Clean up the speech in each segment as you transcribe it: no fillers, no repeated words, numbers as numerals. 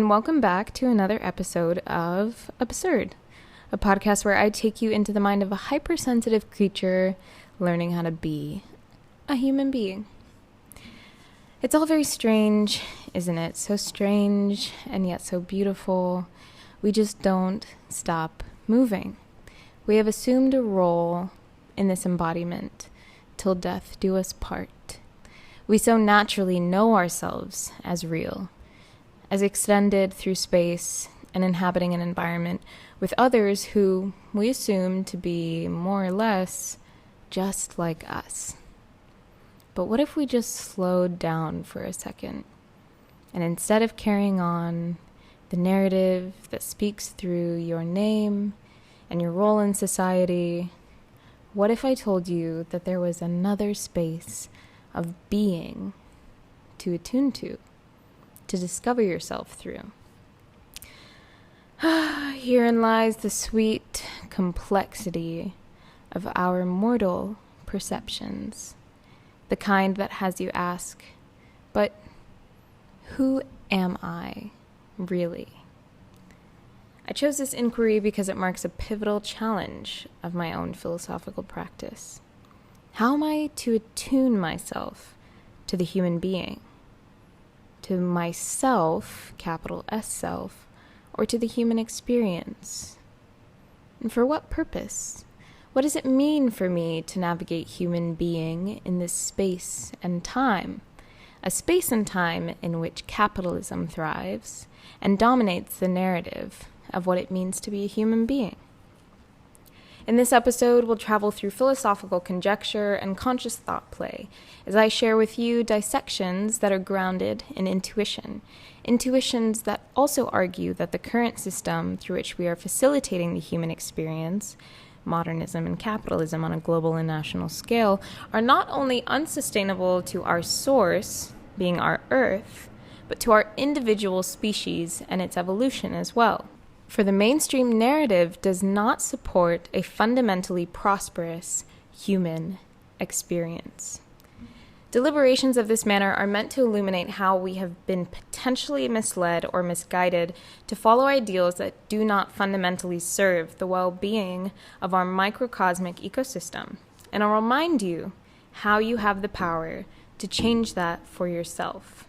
and welcome back to another episode of Absurd, a podcast where I take you into the mind of a hypersensitive creature learning how to be a human being. It's all very strange, isn't it? So strange and yet so beautiful. We just don't stop moving. We have assumed a role in this embodiment till death do us part. We so naturally know ourselves as real, as extended through space and inhabiting an environment with others who we assume to be more or less just like us. But what if we just slowed down for a second, and instead of carrying on the narrative that speaks through your name and your role in society, what if I told you that there was another space of being to attune to discover yourself through? Herein lies the sweet complexity of our mortal perceptions, the kind that has you ask, but who am I really? I chose this inquiry because it marks a pivotal challenge of my own philosophical practice. How am I to attune myself to the human being? To myself, capital S self, or to the human experience? And for what purpose? What does it mean for me to navigate human being in this space and time? A space and time in which capitalism thrives and dominates the narrative of what it means to be a human being. In this episode, we'll travel through philosophical conjecture and conscious thought play as I share with you dissections that are grounded in intuition, intuitions that also argue that the current system through which we are facilitating the human experience, modernism and capitalism on a global and national scale, are not only unsustainable to our source, being our Earth, but to our individual species and its evolution as well. For the mainstream narrative does not support a fundamentally prosperous human experience. Deliberations of this manner are meant to illuminate how we have been potentially misled or misguided to follow ideals that do not fundamentally serve the well-being of our microcosmic ecosystem. And I'll remind you how you have the power to change that for yourself.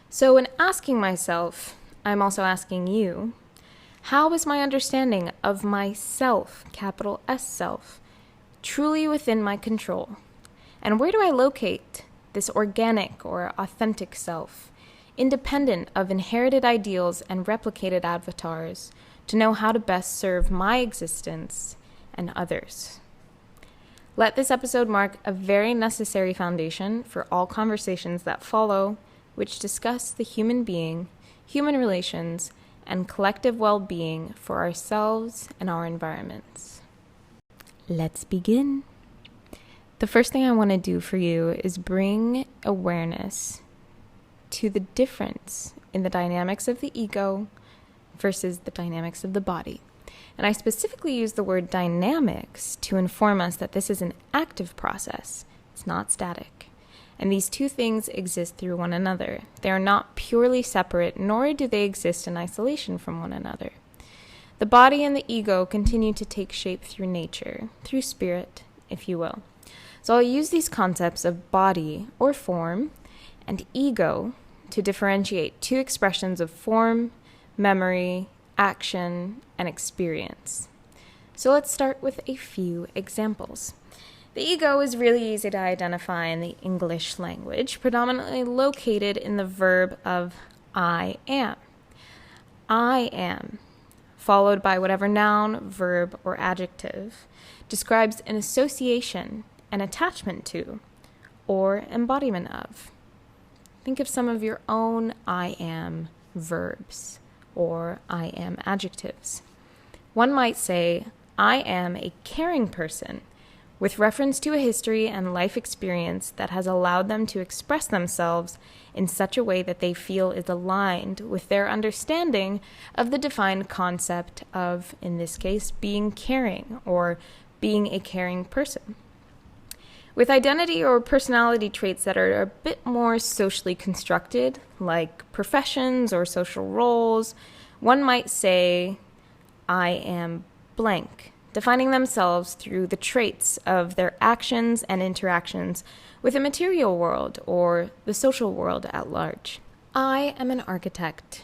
So in asking myself, I'm also asking you, how is my understanding of myself, capital S self, truly within my control? And where do I locate this organic or authentic self, independent of inherited ideals and replicated avatars, to know how to best serve my existence and others? Let this episode mark a very necessary foundation for all conversations that follow, which discuss the human being, human relations, and collective well-being for ourselves and our environments. Let's begin. The first thing I want to do for you is bring awareness to the difference in the dynamics of the ego versus the dynamics of the body. And I specifically use the word dynamics to inform us that this is an active process. It's not static. And these two things exist through one another. They are not purely separate, nor do they exist in isolation from one another. The body and the ego continue to take shape through nature, through spirit, if you will. So I'll use these concepts of body or form and ego to differentiate two expressions of form, memory, action, and experience. So let's start with a few examples. The ego is really easy to identify in the English language, predominantly located in the verb of I am. I am, followed by whatever noun, verb, or adjective, describes an association, an attachment to, or embodiment of. Think of some of your own I am verbs or I am adjectives. One might say, I am a caring person, with reference to a history and life experience that has allowed them to express themselves in such a way that they feel is aligned with their understanding of the defined concept of, in this case, being caring or being a caring person. With identity or personality traits that are a bit more socially constructed, like professions or social roles, one might say, I am blank, defining themselves through the traits of their actions and interactions with the material world or the social world at large. I am an architect.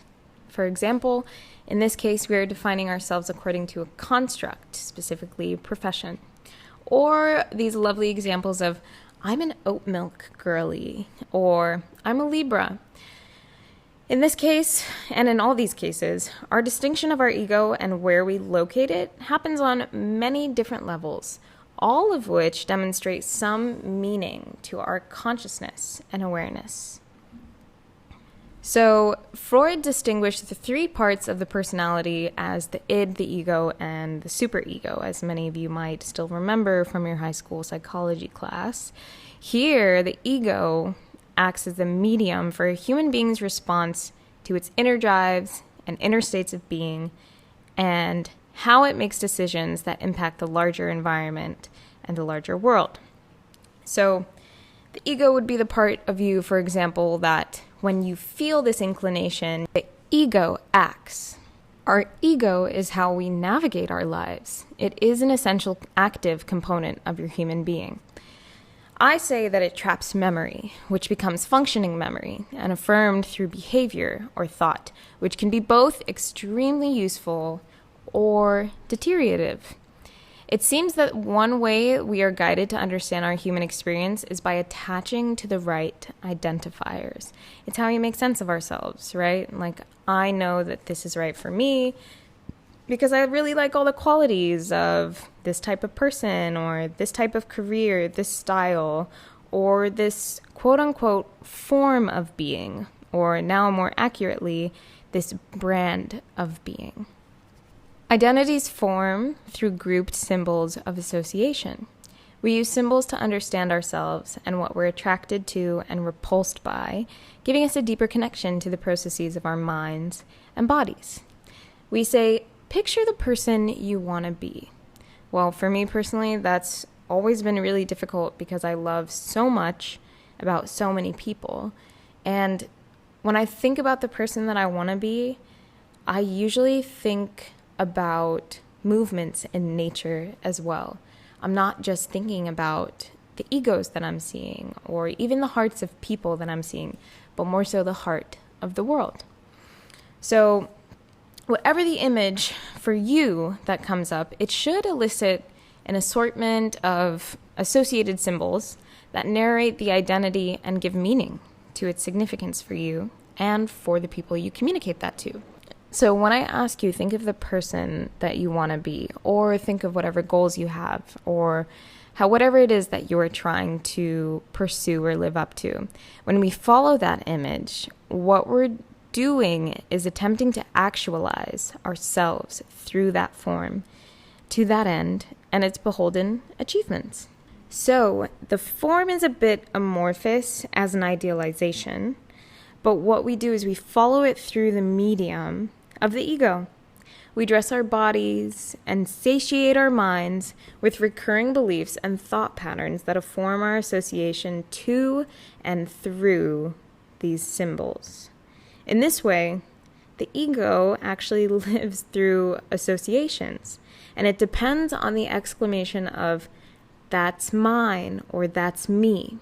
For example, in this case, we are defining ourselves according to a construct, specifically profession. Or these lovely examples of, I'm an oat milk girly, or I'm a Libra. In this case, and in all these cases, our distinction of our ego and where we locate it happens on many different levels, all of which demonstrate some meaning to our consciousness and awareness. So, Freud distinguished the three parts of the personality as the id, the ego, and the superego, as many of you might still remember from your high school psychology class. Here, the ego acts as the medium for a human being's response to its inner drives and inner states of being, and how it makes decisions that impact the larger environment and the larger world. So, the ego would be the part of you, for example, that when you feel this inclination, the ego acts. Our ego is how we navigate our lives. It is an essential active component of your human being. I say that it traps memory, which becomes functioning memory, and affirmed through behavior or thought, which can be both extremely useful or deteriorative. It seems that one way we are guided to understand our human experience is by attaching to the right identifiers. It's how we make sense of ourselves, right? Like, I know that this is right for me because I really like all the qualities of this type of person or this type of career, this style, or this quote-unquote form of being, or now more accurately, this brand of being. Identities form through grouped symbols of association. We use symbols to understand ourselves and what we're attracted to and repulsed by, giving us a deeper connection to the processes of our minds and bodies. We say, picture the person you want to be. Well, for me personally, that's always been really difficult because I love so much about so many people. And when I think about the person that I want to be, I usually think about movements in nature as well. I'm not just thinking about the egos that I'm seeing or even the hearts of people that I'm seeing, but more so the heart of the world. So whatever the image for you that comes up, it should elicit an assortment of associated symbols that narrate the identity and give meaning to its significance for you and for the people you communicate that to. So when I ask you, think of the person that you want to be, or think of whatever goals you have, or whatever it is that you're trying to pursue or live up to. When we follow that image, what we're doing is attempting to actualize ourselves through that form to that end and its beholden achievements. So the form is a bit amorphous as an idealization, but what we do is we follow it through the medium of the ego. We dress our bodies and satiate our minds with recurring beliefs and thought patterns that inform our association to and through these symbols. In this way, the ego actually lives through associations, and it depends on the exclamation of, "That's mine," or "That's me."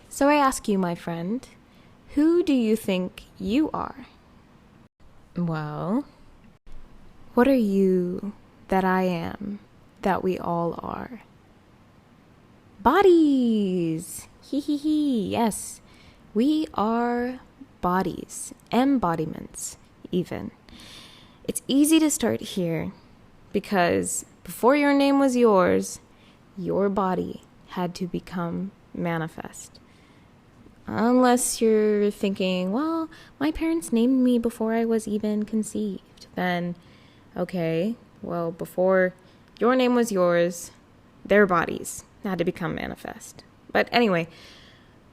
So I ask you, my friend, who do you think you are? Well, what are you that I am, that we all are? Bodies! Hee hee hee, yes. We are bodies, embodiments even. It's easy to start here because before your name was yours, your body had to become manifest. Unless you're thinking, well, my parents named me before I was even conceived. Then, okay, well, before your name was yours, their bodies had to become manifest. But anyway,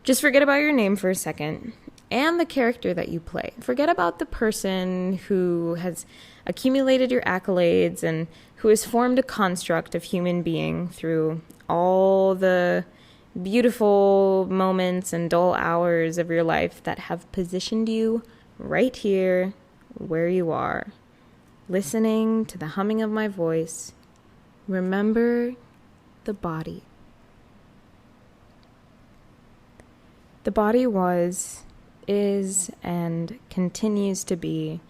just forget about your name for a second and the character that you play. Forget about the person who has accumulated your accolades and who has formed a construct of human being through all the beautiful moments and dull hours of your life that have positioned you right here where you are, listening to the humming of my voice. Remember the body. The body was, is, and continues to be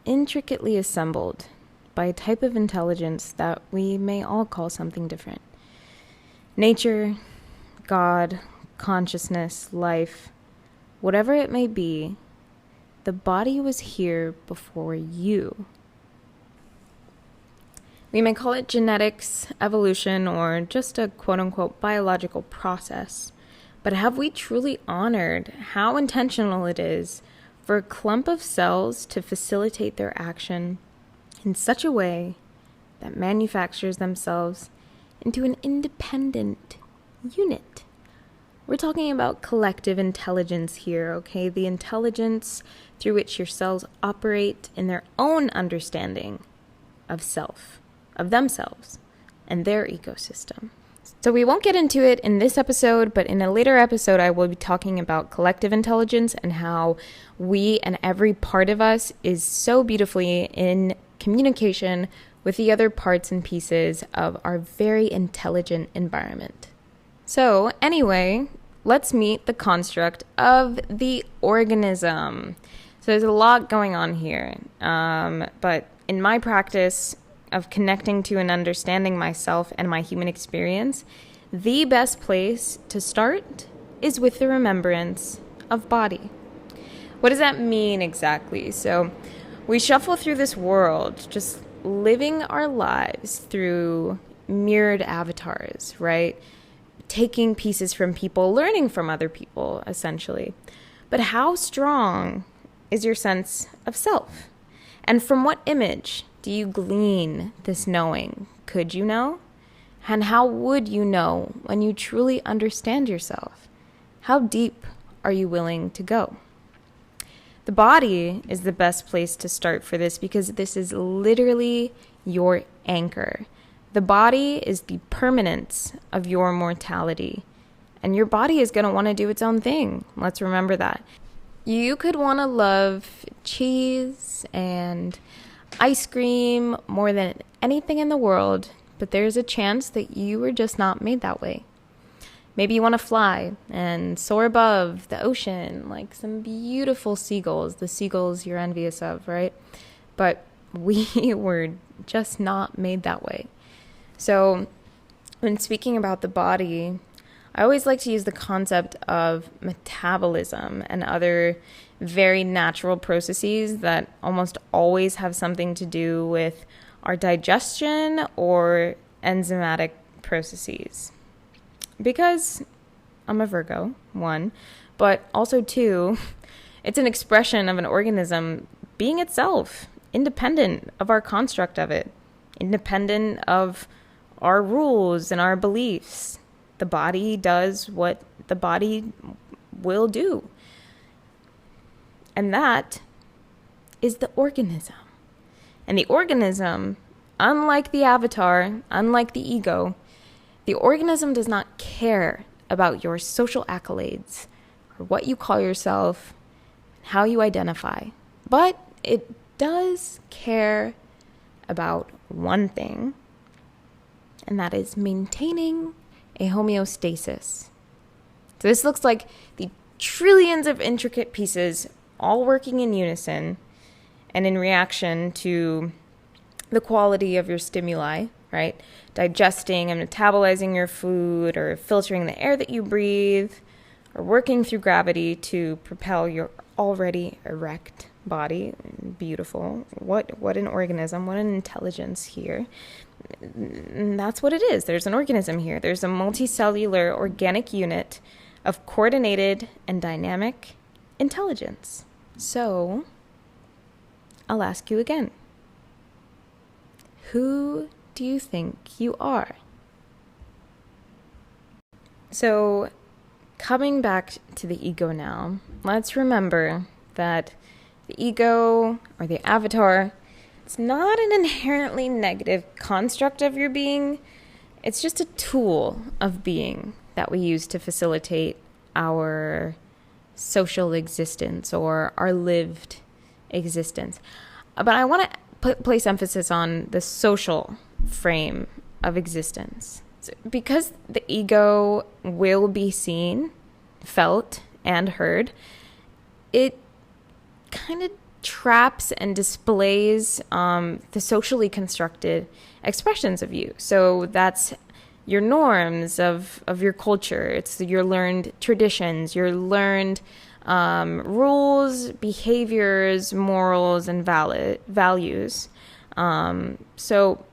intricately assembled by a type of intelligence that we may all call something different. Nature, God, consciousness, life, whatever it may be, the body was here before you. We may call it genetics, evolution, or just a quote-unquote biological process. But have we truly honored how intentional it is for a clump of cells to facilitate their action in such a way that manufactures themselves into an independent unit? We're talking about collective intelligence here, okay? The intelligence through which your cells operate in their own understanding of self, of themselves, and their ecosystem. So we won't get into it in this episode, but in a later episode, I will be talking about collective intelligence and how we and every part of us is so beautifully in communication with the other parts and pieces of our very intelligent environment. So anyway, let's meet the construct of the organism. So there's a lot going on here, but in my practice of connecting to and understanding myself and my human experience, the best place to start is with the remembrance of body. What does that mean exactly? So we shuffle through this world, just living our lives through mirrored avatars, right? Taking pieces from people, learning from other people, essentially. But how strong is your sense of self? And from what image do you glean this knowing? Could you know? And how would you know when you truly understand yourself? How deep are you willing to go? The body is the best place to start for this because this is literally your anchor. The body is the permanence of your mortality. And your body is going to want to do its own thing. Let's remember that. You could want to love cheese and ice cream more than anything in the world, but there's a chance that you were just not made that way. Maybe you want to fly and soar above the ocean like some beautiful seagulls, the seagulls you're envious of, right? But we were just not made that way. So when speaking about the body, I always like to use the concept of metabolism and other very natural processes that almost always have something to do with our digestion or enzymatic processes. Because I'm a Virgo, one, but also two, it's an expression of an organism being itself, independent of our construct of it, independent of our rules and our beliefs. The body does what the body will do. And that is the organism. And the organism, unlike the avatar, unlike the ego, the organism does not care about your social accolades or what you call yourself, how you identify. But it does care about one thing, and that is maintaining a homeostasis. So this looks like the trillions of intricate pieces all working in unison and in reaction to the quality of your stimuli, right? Digesting and metabolizing your food, or filtering the air that you breathe, or working through gravity to propel your already erect body. Beautiful. What an organism, what an intelligence here. And that's what it is. There's an organism here. There's a multicellular organic unit of coordinated and dynamic intelligence. So, I'll ask you again. Who do you think you are? So, coming back to the ego now, let's remember that the ego, or the avatar, it's not an inherently negative construct of your being. It's just a tool of being that we use to facilitate our social existence or our lived existence. But I want to place emphasis on the social frame of existence. So because the ego will be seen, felt, and heard, it kind of traps and displays the socially constructed expressions of you. So that's your norms of your culture. It's your learned traditions, your learned rules, behaviors, morals, and values. So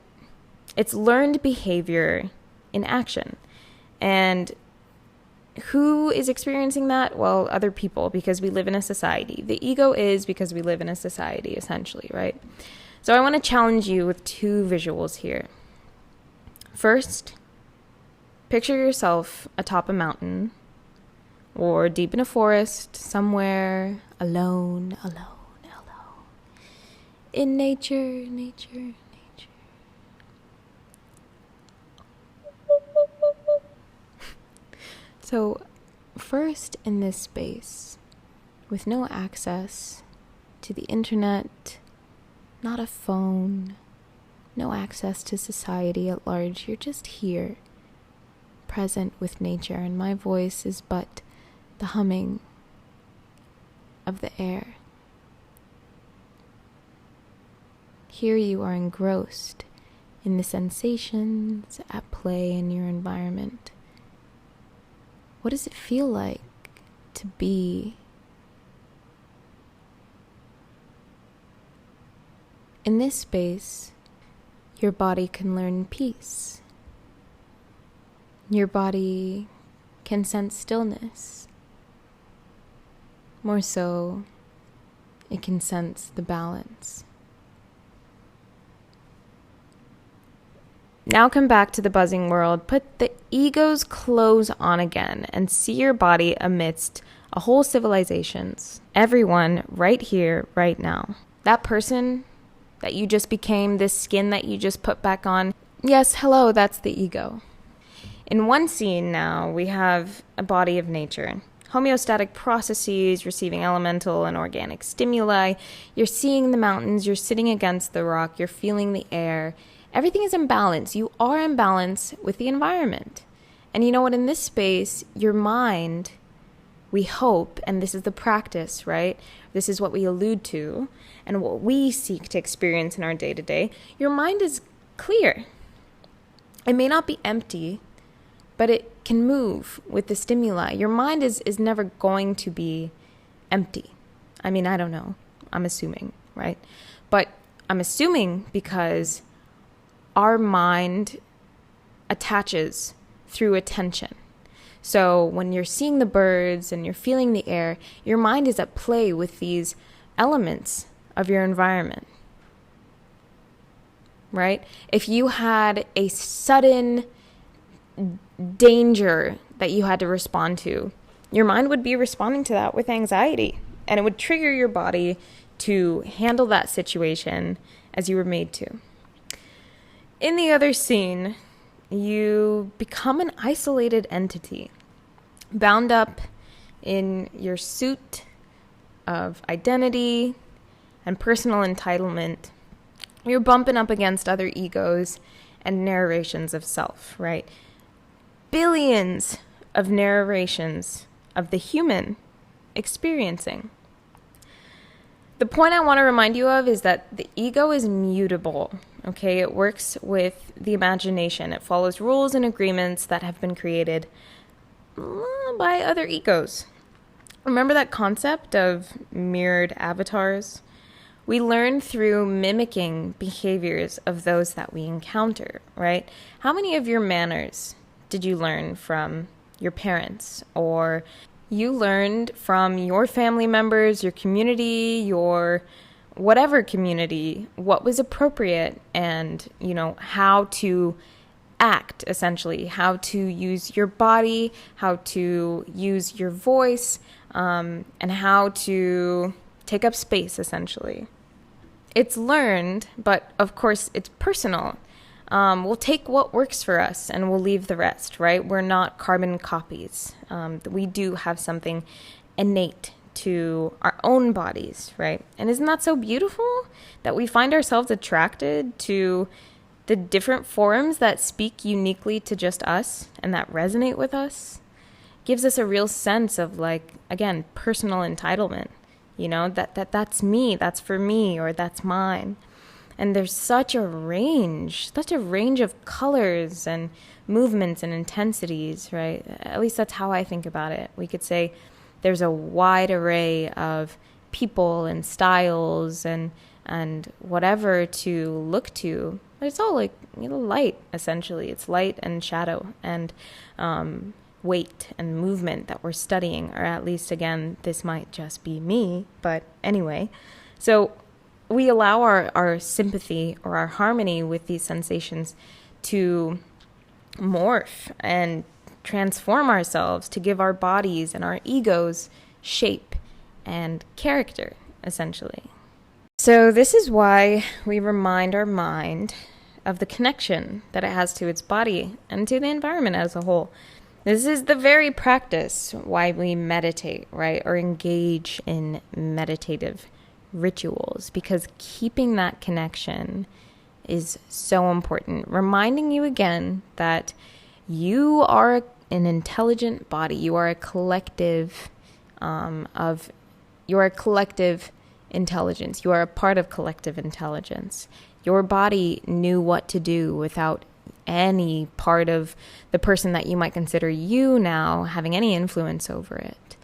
it's learned behavior in action. And who is experiencing that? Well, other people, because we live in a society. The ego is because we live in a society, essentially, right? So I want to challenge you with two visuals here. First, picture yourself atop a mountain or deep in a forest, somewhere alone. In nature. So, first in this space, with no access to the internet, not a phone, no access to society at large, you're just here, present with nature, and my voice is but the humming of the air. Here you are engrossed in the sensations at play in your environment. What does it feel like to be in this space? Your body can learn peace. Your body can sense stillness. More so, it can sense the balance. Now come back to the buzzing world, put the ego's clothes on again, and see your body amidst a whole civilizations. Everyone right here, right now. That person that you just became, this skin that you just put back on. Yes, hello, that's the ego. In one scene now, we have a body of nature. Homeostatic processes, receiving elemental and organic stimuli. You're seeing the mountains, you're sitting against the rock, you're feeling the air. Everything is in balance. You are in balance with the environment. And you know what? In this space, your mind, we hope, and this is the practice, right? This is what we allude to and what we seek to experience in our day-to-day. Your mind is clear. It may not be empty, but it can move with the stimuli. Your mind is never going to be empty. I mean, I don't know. I'm assuming, right? But I'm assuming because our mind attaches through attention. So when you're seeing the birds and you're feeling the air, your mind is at play with these elements of your environment, right? If you had a sudden danger that you had to respond to, your mind would be responding to that with anxiety, and it would trigger your body to handle that situation as you were made to. In the other scene, you become an isolated entity, bound up in your suit of identity and personal entitlement. You're bumping up against other egos and narrations of self, right? Billions of narrations of the human experiencing. The point I want to remind you of is that the ego is mutable, okay? It works with the imagination. It follows rules and agreements that have been created by other egos. Remember that concept of mirrored avatars? We learn through mimicking behaviors of those that we encounter, right? How many of your manners did you learn from your parents, or you learned from your family members, your community, your whatever community, what was appropriate and, how to act, essentially, how to use your body, how to use your voice, and how to take up space, essentially. It's learned, but of course it's personal. we'll take what works for us and we'll leave the rest, right? We're not carbon copies. We do have something innate to our own bodies, right? And isn't that so beautiful that we find ourselves attracted to the different forms that speak uniquely to just us and that resonate with us? Gives us a real sense of, like, again, personal entitlement, you know, that's me, that's for me, or that's mine. And there's such a range of colors and movements and intensities, right? At least that's how I think about it. We could say there's a wide array of people and styles and whatever to look to. But it's all like, you know, light, essentially. It's light and shadow and weight and movement that we're studying, or at least, again, this might just be me, but anyway. So we allow our sympathy or our harmony with these sensations to morph and transform ourselves, to give our bodies and our egos shape and character, essentially. So this is why we remind our mind of the connection that it has to its body and to the environment as a whole. This is the very practice why we meditate, right? Or engage in meditative rituals, because keeping that connection is so important. Reminding you again that you are an intelligent body. You are a collective you are a collective intelligence. You are a part of collective intelligence. Your body knew what to do without any part of the person that you might consider you now having any influence over it.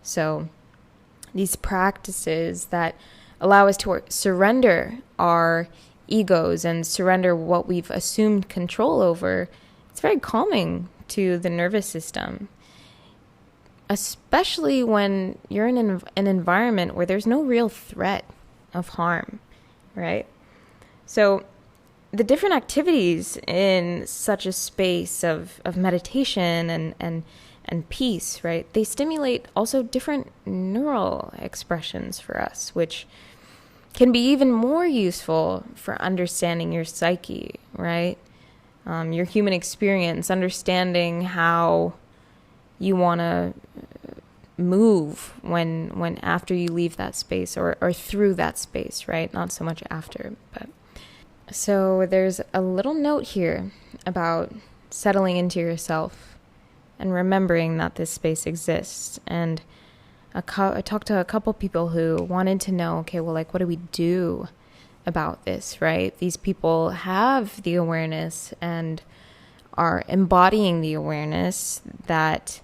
So these practices that allow us to surrender our egos and surrender what we've assumed control over, it's very calming to the nervous system, especially when you're in an environment where there's no real threat of harm, right? So the different activities in such a space of meditation and peace, right? They stimulate also different neural expressions for us, which can be even more useful for understanding your psyche, right? Your human experience, understanding how you want to move when after you leave that space or through that space, right? Not so much after, but... So there's a little note here about settling into yourself and remembering that this space exists. And I talked to a couple people who wanted to know, okay, well, like, what do we do about this, right? These people have the awareness and are embodying the awareness that,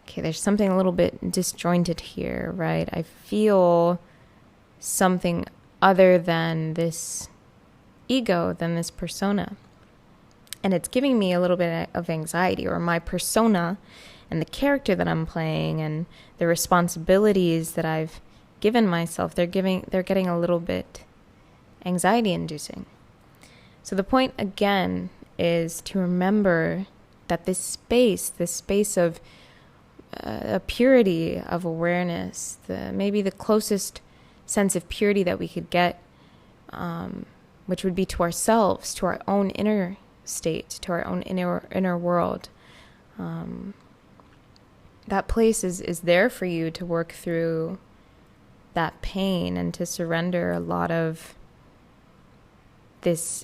okay, there's something a little bit disjointed here, right? I feel something other than this ego, than this persona. And it's giving me a little bit of anxiety, or my persona and the character that I'm playing and the responsibilities that I've given myself, they're getting a little bit anxiety inducing. So the point again is to remember that this space of a purity of awareness, maybe the closest sense of purity that we could get, which would be to ourselves, to our own inner state, to our own inner world. That place is there for you to work through that pain and to surrender a lot of this,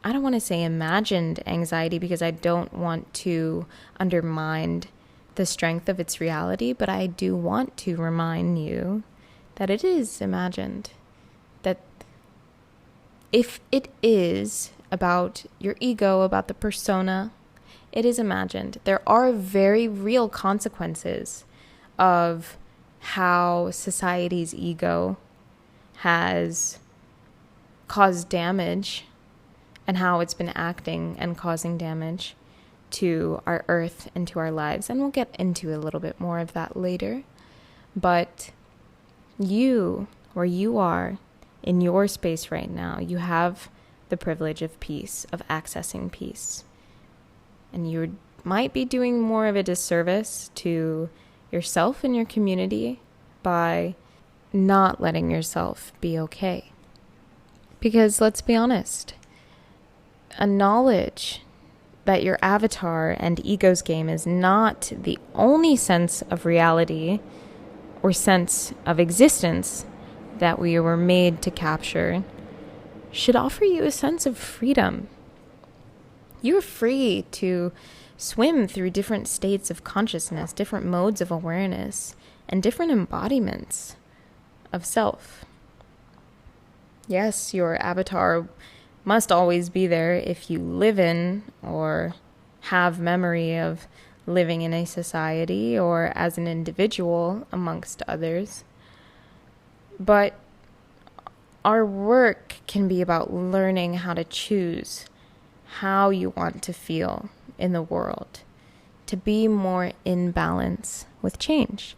I don't want to say imagined anxiety, because I don't want to undermine the strength of its reality, but I do want to remind you that it is imagined. That if it is about your ego, about the persona, it is imagined. There are very real consequences of how society's ego has caused damage and how it's been acting and causing damage to our earth and to our lives. And we'll get into a little bit more of that later. But you, where you are, in your space right now, you have the privilege of peace, of accessing peace. And you might be doing more of a disservice to yourself and your community by not letting yourself be okay. Because let's be honest, a knowledge that your avatar and ego's game is not the only sense of reality or sense of existence that we were made to capture should offer you a sense of freedom. You're free to swim through different states of consciousness, different modes of awareness, and different embodiments of self. Yes, your avatar must always be there if you live in or have memory of living in a society or as an individual amongst others. But our work can be about learning how to choose how you want to feel in the world, to be more in balance with change,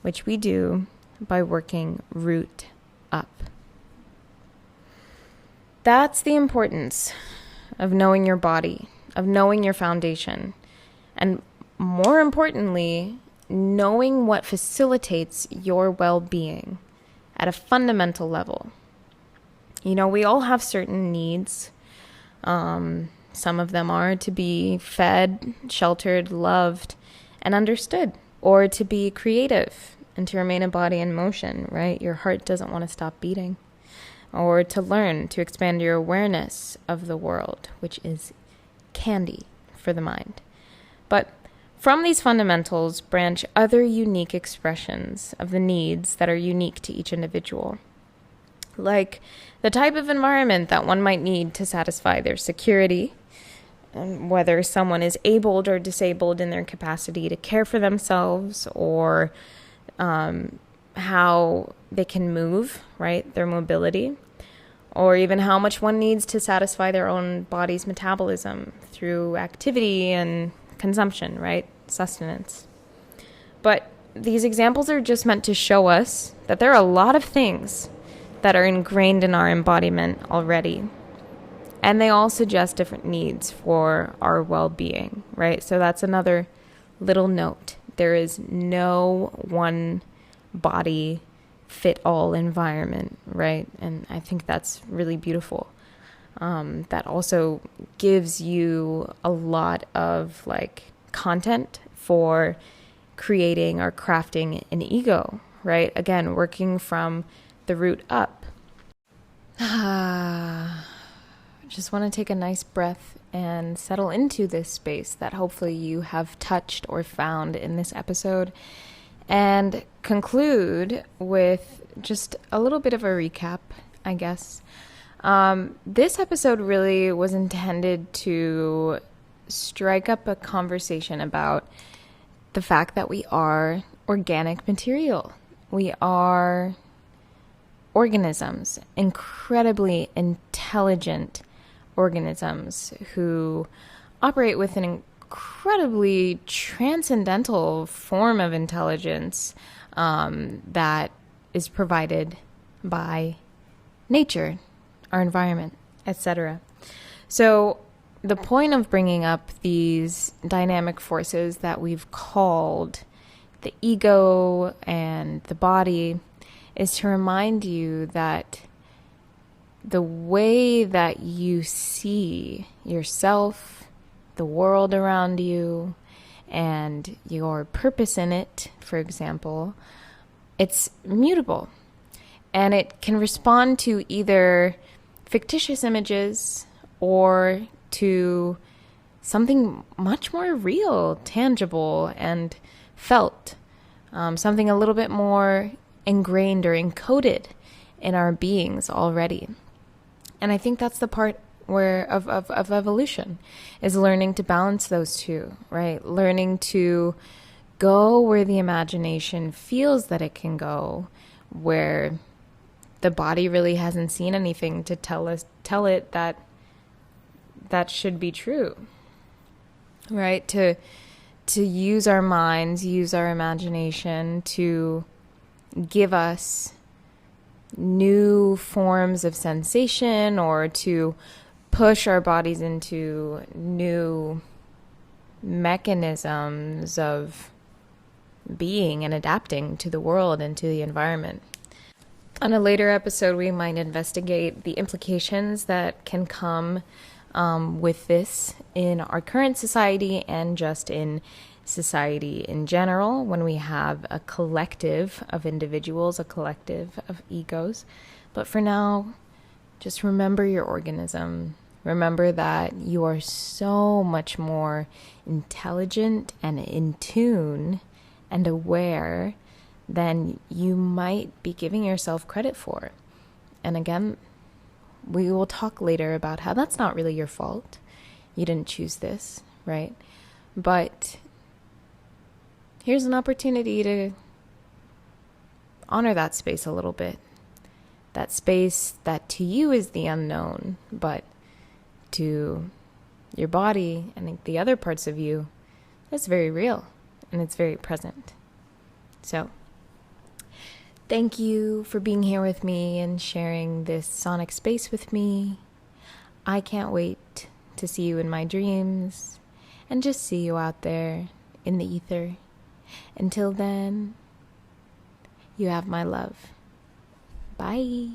which we do by working root up. That's the importance of knowing your body, of knowing your foundation, and more importantly, knowing what facilitates your well-being at a fundamental level. You know, we all have certain needs. Some of them are to be fed, sheltered, loved, and understood, or to be creative and to remain a body in motion, right? Your heart doesn't want to stop beating. Or to learn, to expand your awareness of the world, which is candy for the mind. But from these fundamentals branch other unique expressions of the needs that are unique to each individual. Like the type of environment that one might need to satisfy their security, whether someone is abled or disabled in their capacity to care for themselves, or how they can move, right, their mobility, or even how much one needs to satisfy their own body's metabolism through activity and consumption, right, sustenance. But these examples are just meant to show us that there are a lot of things that are ingrained in our embodiment already. And they all suggest different needs for our well-being, right? So that's another little note. There is no one body fit all environment, right? And I think that's really beautiful. That also gives you a lot of like content for creating or crafting an ego, right? Again, working from the root up. Just want to take a nice breath and settle into this space that hopefully you have touched or found in this episode, and conclude with just a little bit of a recap, I guess. This episode really was intended to strike up a conversation about the fact that we are organic material. We are organisms, incredibly intelligent organisms who operate with an incredibly transcendental form of intelligence that is provided by nature, our environment, etc. So the point of bringing up these dynamic forces that we've called the ego and the body is to remind you that the way that you see yourself, the world around you, and your purpose in it, for example, it's mutable. And it can respond to either fictitious images or to something much more real, tangible, and felt. Something a little bit more ingrained or encoded in our beings already. And I think that's the part where of evolution, is learning to balance those two, right? Learning to go where the imagination feels that it can go, where the body really hasn't seen anything to tell it that should be true, right? To use our minds, use our imagination to give us new forms of sensation, or to push our bodies into new mechanisms of being and adapting to the world and to the environment. On a later episode, we might investigate the implications that can come with this in our current society and just in society in general, when we have a collective of individuals, a collective of egos. But for now, just remember your organism. Remember that you are so much more intelligent and in tune and aware than you might be giving yourself credit for. And again, we will talk later about how that's not really your fault. You didn't choose this, right? But here's an opportunity to honor that space a little bit. That space that to you is the unknown, but to your body and the other parts of you, that's very real and it's very present. So, thank you for being here with me and sharing this sonic space with me. I can't wait to see you in my dreams and just see you out there in the ether. Until then, you have my love. Bye.